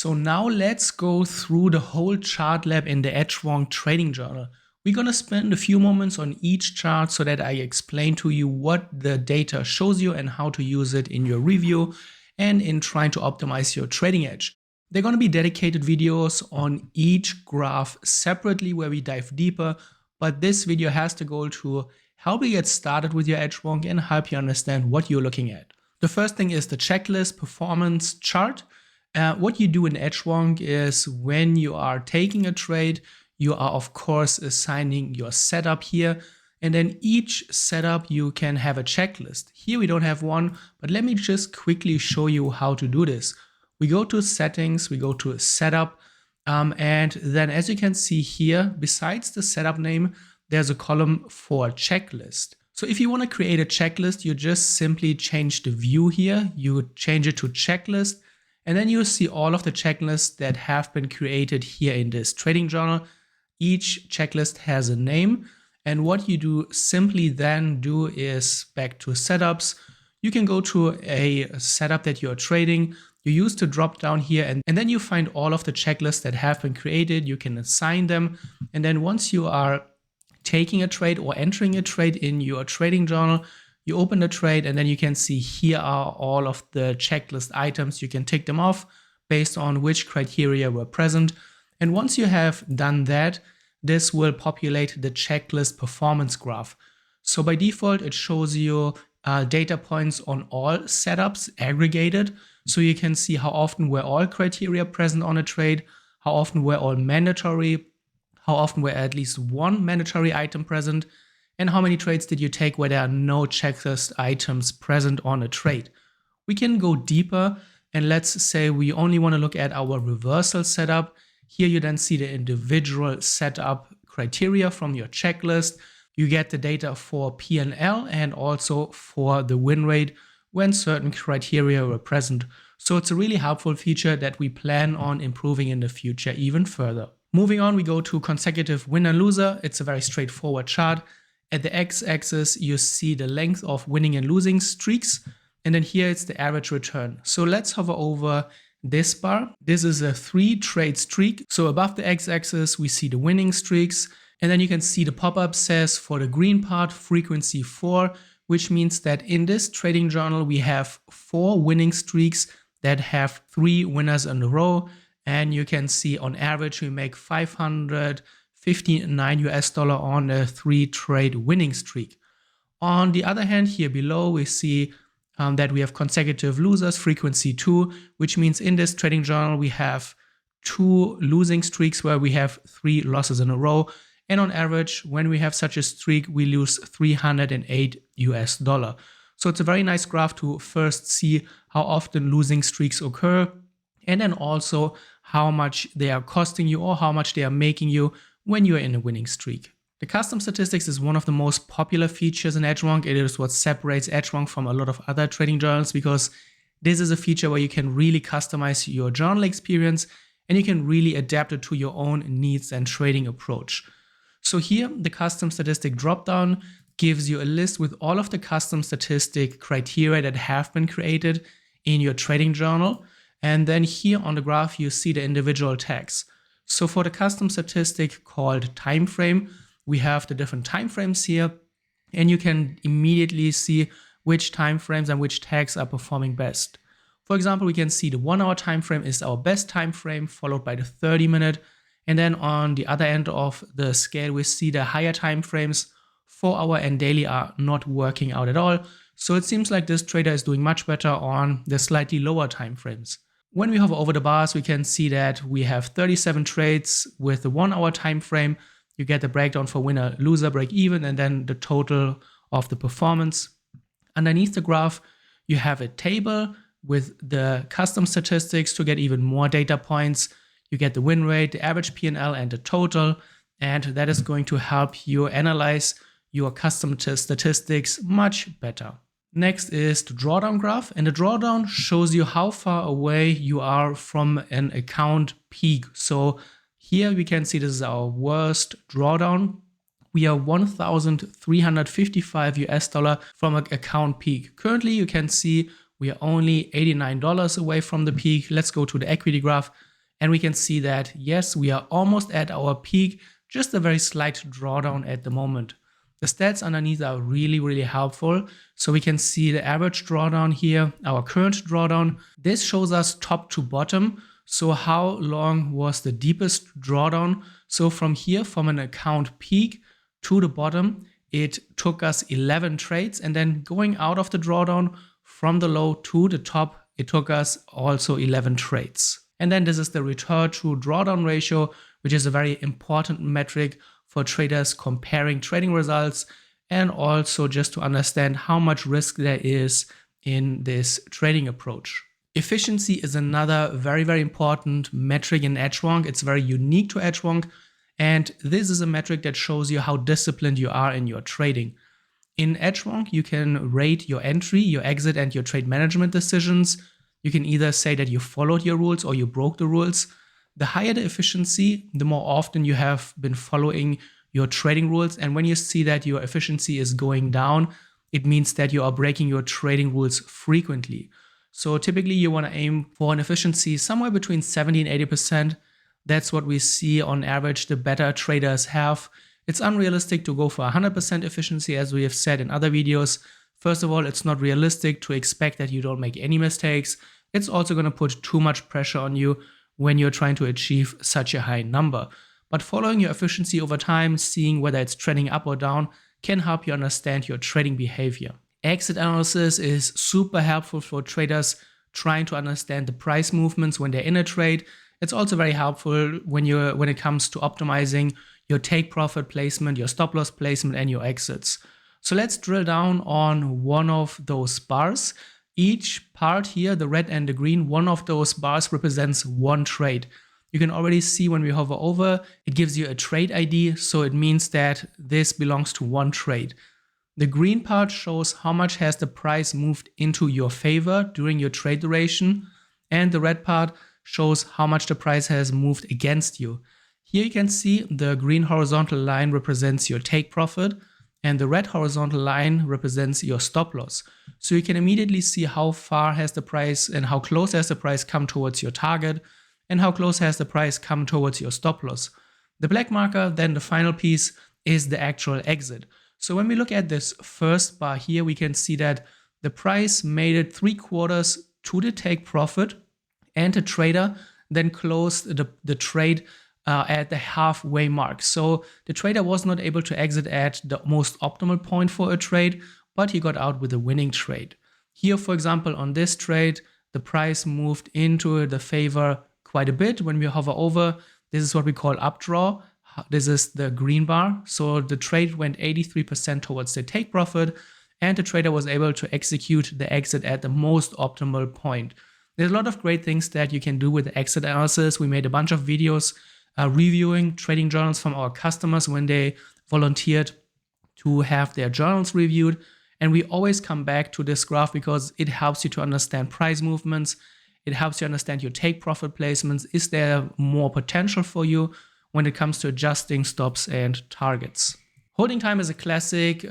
So now let's go through the whole chart lab in the Edgewonk trading journal. We're going to spend a few moments on each chart so that I explain to you what the data shows you and how to use it in your review and in trying to optimize your trading edge. There are going to be dedicated videos on each graph separately where we dive deeper, but this video has the goal to help you get started with your Edgewonk and help you understand what you're looking at. The first thing is the checklist performance chart. What you do in Edgewonk is when you are taking a trade, you are of course assigning your setup here, and then each setup you can have a checklist. Here we don't have one, but let me just quickly show you how to do this. We go to settings, we go to setup, and then as you can see here, besides the setup name, there's a column for checklist. So if you want to create a checklist, you just simply change the view here, you change it to checklist, and then you'll see all of the checklists that have been created here in this trading journal. Each checklist has a name, and what you do simply then do is back to setups. You can go to a setup that you're trading. You use the drop down here, and then you find all of the checklists that have been created. You can assign them, and then once you are taking a trade or entering a trade in your trading journal, you open the trade, and then you can see here are all of the checklist items. You can tick them off based on which criteria were present. And once you have done that, this will populate the checklist performance graph. So by default, it shows you data points on all setups aggregated. So you can see how often were all criteria present on a trade, how often were all mandatory, how often were at least one mandatory item present, and how many trades did you take where there are no checklist items present on a trade. We can go deeper, and let's say we only want to look at our reversal setup. Here you then see the individual setup criteria from your checklist. You get the data for P&L and also for the win rate when certain criteria were present. So it's a really helpful feature that we plan on improving in the future even further. Moving on, we go to consecutive winner loser. It's a very straightforward chart. At the x-axis, you see the length of winning and losing streaks, and then here it's the average return. So let's hover over this bar. This is a 3-trade streak. So above the x-axis, we see the winning streaks, and then you can see the pop-up says for the green part, frequency 4, which means that in this trading journal, we have 4 winning streaks that have 3 winners in a row, and you can see on average, we make $559 on a 3-trade winning streak. On the other hand, here below, we see that we have consecutive losers, frequency 2, which means in this trading journal, we have 2 losing streaks where we have 3 losses in a row. And on average, when we have such a streak, we lose $308. So it's a very nice graph to first see how often losing streaks occur, and then also how much they are costing you or how much they are making you when you are in a winning streak. The custom statistics is one of the most popular features in Edgewonk. It is what separates Edgewonk from a lot of other trading journals because this is a feature where you can really customize your journal experience and you can really adapt it to your own needs and trading approach. So here, the custom statistic dropdown gives you a list with all of the custom statistic criteria that have been created in your trading journal. And then here on the graph, you see the individual tags. So for the custom statistic called time frame, we have the different time frames here, and you can immediately see which time frames and which tags are performing best. For example, we can see the 1 hour time frame is our best time frame, followed by the 30-minute. And then on the other end of the scale, we see the higher time frames, 4 hour and daily are not working out at all. So it seems like this trader is doing much better on the slightly lower time frames. When we hover over the bars, we can see that we have 37 trades with the 1 hour time frame. You get the breakdown for winner, loser, break even, and then the total of the performance. Underneath the graph, you have a table with the custom statistics to get even more data points. You get the win rate, the average P&L, and the total, and that is going to help you analyze your custom statistics much better. Next is the drawdown graph, and the drawdown shows you how far away you are from an account peak. So here we can see this is our worst drawdown. We are $1,355 from an account peak. Currently, you can see we are only $89 away from the peak. Let's go to the equity graph. And we can see that, yes, we are almost at our peak, just a very slight drawdown at the moment. The stats underneath are really, really helpful. So we can see the average drawdown here, our current drawdown. This shows us top to bottom. So how long was the deepest drawdown? So from here, from an account peak to the bottom, it took us 11 trades. And then going out of the drawdown from the low to the top, it took us also 11 trades. And then this is the return to drawdown ratio, which is a very important metric for traders comparing trading results and also just to understand how much risk there is in this trading approach. Efficiency is another very, very important metric in Edgewonk. It's very unique to Edgewonk, and this is a metric that shows you how disciplined you are in your trading. In Edgewonk, you can rate your entry, your exit, and your trade management decisions. You can either say that you followed your rules or you broke the rules. The higher the efficiency, the more often you have been following your trading rules. And when you see that your efficiency is going down, it means that you are breaking your trading rules frequently. So typically you want to aim for an efficiency somewhere between 70 and 80%. That's what we see on average the better traders have. It's unrealistic to go for 100% efficiency, as we have said in other videos. First of all, it's not realistic to expect that you don't make any mistakes. It's also going to put too much pressure on you when you're trying to achieve such a high number. But following your efficiency over time, seeing whether it's trending up or down, can help you understand your trading behavior. Exit analysis is super helpful for traders trying to understand the price movements when they're in a trade. It's also very helpful when it comes to optimizing your take profit placement, your stop loss placement, and your exits. So let's drill down on one of those bars. Each part here, the red and the green, one of those bars represents one trade. You can already see when we hover over, it gives you a trade ID, so it means that this belongs to one trade. The green part shows how much has the price moved into your favor during your trade duration, and the red part shows how much the price has moved against you. Here you can see the green horizontal line represents your take profit, and the red horizontal line represents your stop loss. So you can immediately see how far has the price and how close has the price come towards your target and how close has the price come towards your stop loss. The black marker, then the final piece, is the actual exit. So when we look at this first bar here, we can see that the price made it 3/4 to the take profit, and the trader then closed the trade at the halfway mark. So the trader was not able to exit at the most optimal point for a trade, but he got out with a winning trade. Here, for example, on this trade, the price moved into the favor quite a bit. When we hover over, this is what we call updraw. This is the green bar. So the trade went 83% towards the take profit, and the trader was able to execute the exit at the most optimal point. There's a lot of great things that you can do with the exit analysis. We made a bunch of videos reviewing trading journals from our customers when they volunteered to have their journals reviewed. And we always come back to this graph because it helps you to understand price movements. It helps you understand your take profit placements. Is there more potential for you when it comes to adjusting stops and targets? Holding time is a classic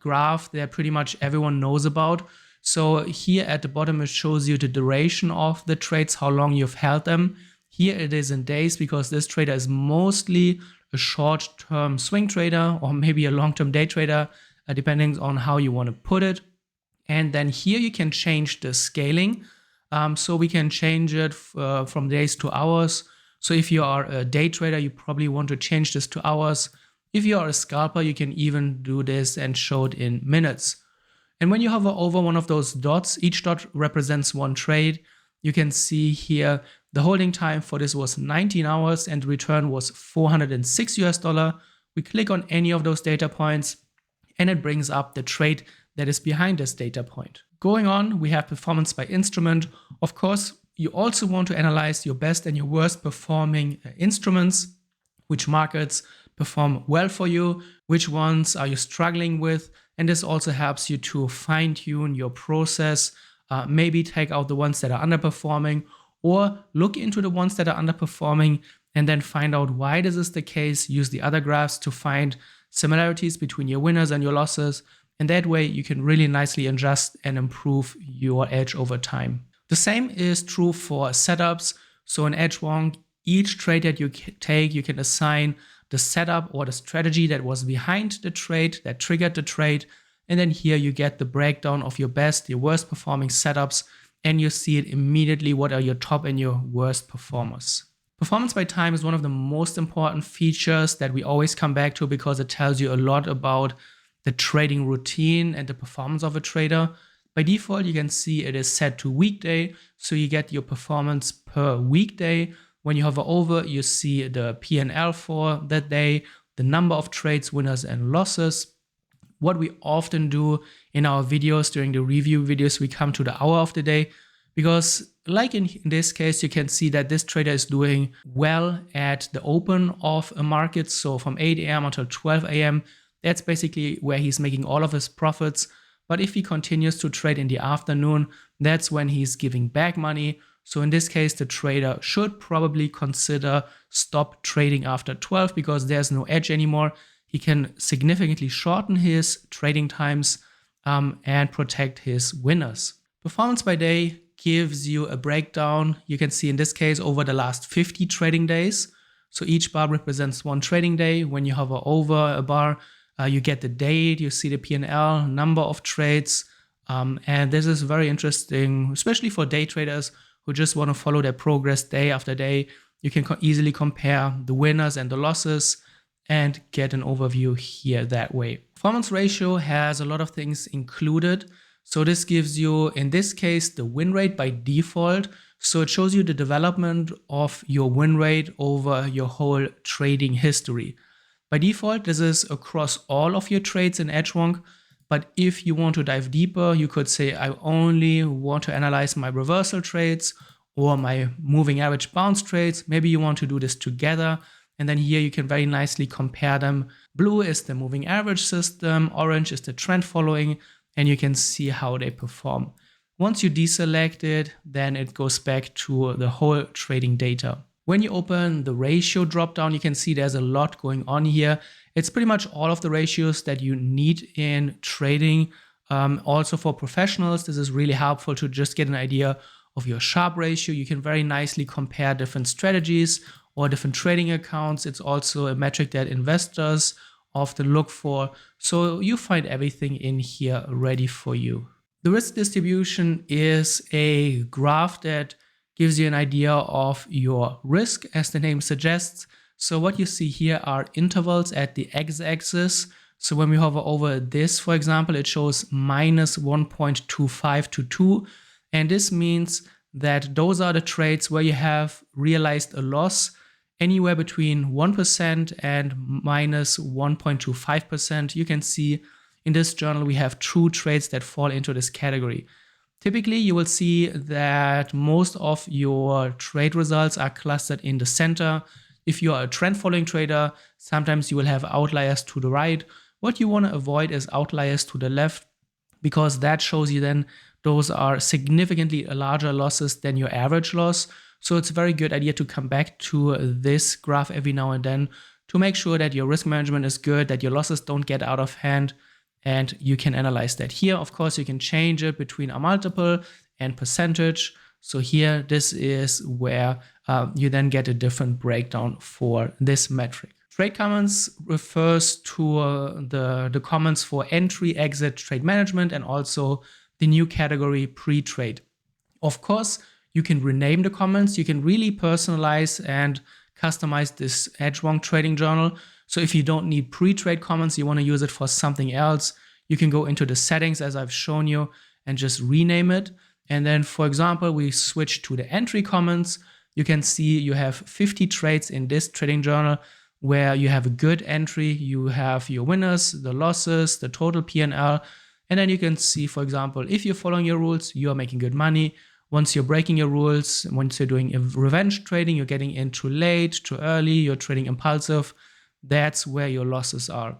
graph that pretty much everyone knows about. So here at the bottom, it shows you the duration of the trades, how long you've held them. Here it is in days because this trader is mostly a short-term swing trader or maybe a long-term day trader, depending on how you want to put it. And then here you can change the scaling. So we can change it from days to hours. So if you are a day trader, you probably want to change this to hours. If you are a scalper, you can even do this and show it in minutes. And when you hover over one of those dots, each dot represents one trade. You can see here the holding time for this was 19 hours and the return was $406 US. We click on any of those data points and it brings up the trade that is behind this data point. Going on, we have performance by instrument. Of course, you also want to analyze your best and your worst performing instruments, which markets perform well for you, which ones are you struggling with, and this also helps you to fine-tune your process, maybe take out the ones that are underperforming or look into the ones that are underperforming and then find out why this is the case. Use the other graphs to find similarities between your winners and your losses, and that way you can really nicely adjust and improve your edge over time. The same is true for setups. So in Edgewonk, Each trade that you take, you can assign the setup or the strategy that was behind the trade, that triggered the trade. And then here you get the breakdown of your best, your worst performing setups, and you see it immediately what are your top and your worst performers. Performance by time is one of the most important features that we always come back to because it tells you a lot about the trading routine and the performance of a trader. By default, you can see it is set to weekday, so you get your performance per weekday. When you hover over, you see the P&L for that day, the number of trades, winners and losses. What we often do in our videos, during the review videos, we come to the hour of the day because like in this case, you can see that this trader is doing well at the open of a market. So from 8 a.m. until 12 a.m., that's basically where he's making all of his profits. But if he continues to trade in the afternoon, that's when he's giving back money. So in this case, the trader should probably consider stop trading after 12 because there's no edge anymore. He can significantly shorten his trading times and protect his winners. Performance by day gives you a breakdown. You can see in this case over the last 50 trading days. So each bar represents one trading day. When you hover over a bar, you get the date, you see the P&L, number of trades. And this is very interesting, especially for day traders who just want to follow their progress day after day. You can easily compare the winners and the losses and get an overview here that way. Performance ratio has a lot of things included. So this gives you, in this case, the win rate by default. So it shows you the development of your win rate over your whole trading history. By default, this is across all of your trades in Edgewonk. But if you want to dive deeper, you could say, I only want to analyze my reversal trades or my moving average bounce trades. Maybe you want to do this together. And then here you can very nicely compare them. Blue is the moving average system, orange is the trend following, and you can see how they perform. Once you deselect it, then it goes back to the whole trading data. When you open the ratio dropdown, you can see there's a lot going on here. It's pretty much all of the ratios that you need in trading. Also for professionals, this is really helpful to just get an idea of your Sharpe ratio. You can very nicely compare different strategies or different trading accounts. It's also a metric that investors often look for. So you find everything in here ready for you. The risk distribution is a graph that gives you an idea of your risk, as the name suggests. So what you see here are intervals at the x-axis. So when we hover over this, for example, it shows minus 1.25 to 2. And this means that those are the trades where you have realized a loss anywhere between 1% and minus 1.25%. You can see in this journal we have 2 trades that fall into this category. Typically, you will see that most of your trade results are clustered in the center. If you are a trend following trader, sometimes you will have outliers to the right. What you want to avoid is outliers to the left, because that shows you then those are significantly larger losses than your average loss. So it's a very good idea to come back to this graph every now and then to make sure that your risk management is good, that your losses don't get out of hand, and you can analyze that. Here, of course, you can change it between a multiple and percentage. So here, this is where you then get a different breakdown for this metric. Trade comments refers to the comments for entry, exit, trade management, and also the new category pre-trade. Of course, you can rename the comments. You can really personalize and customize this Edgewonk trading journal. So if you don't need pre-trade comments, you want to use it for something else, you can go into the settings as I've shown you and just rename it. And then, for example, we switch to the entry comments. You can see you have 50 trades in this trading journal where you have a good entry. You have your winners, the losses, the total P&L. And then you can see, for example, if you're following your rules, you are making good money. Once you're breaking your rules, once you're doing revenge trading, you're getting in too late, too early, you're trading impulsive, that's where your losses are.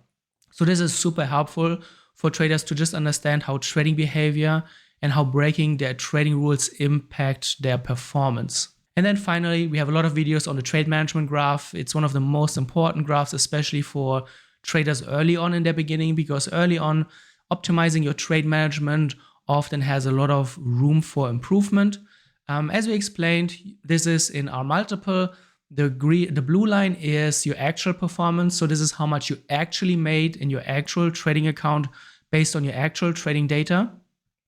So this is super helpful for traders to just understand how trading behavior and how breaking their trading rules impact their performance. And then finally, we have a lot of videos on the trade management graph. It's one of the most important graphs, especially for traders early on in their beginning, because early on, optimizing your trade management often has a lot of room for improvement. As we explained, this is in our multiple. The blue line is your actual performance. So this is how much you actually made in your actual trading account based on your actual trading data.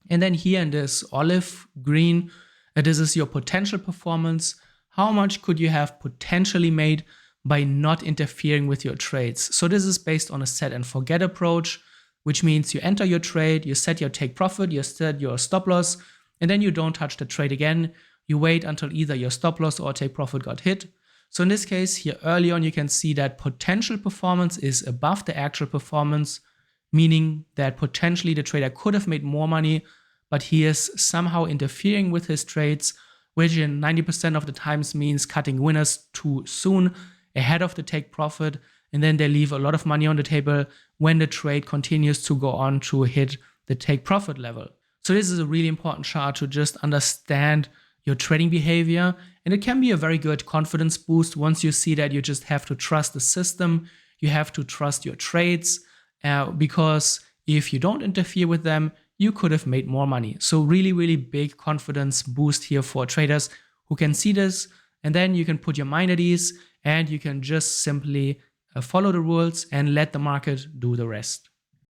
And then here in this olive green, this is your potential performance. How much could you have potentially made by not interfering with your trades? So this is based on a set and forget approach, which means you enter your trade, you set your take profit, you set your stop loss, and then you don't touch the trade again. You wait until either your stop loss or take profit got hit. So in this case, here early on, you can see that potential performance is above the actual performance, meaning that potentially the trader could have made more money, but he is somehow interfering with his trades, which in 90% of the times means cutting winners too soon, ahead of the take profit, and then they leave a lot of money on the table when the trade continues to go on to hit the take profit level. So this is a really important chart to just understand your trading behavior, and it can be a very good confidence boost once you see that you just have to trust the system, you have to trust your trades, because if you don't interfere with them, you could have made more money. So really, really big confidence boost here for traders who can see this, and then you can put your mind at ease and you can just simply follow the rules and let the market do the rest.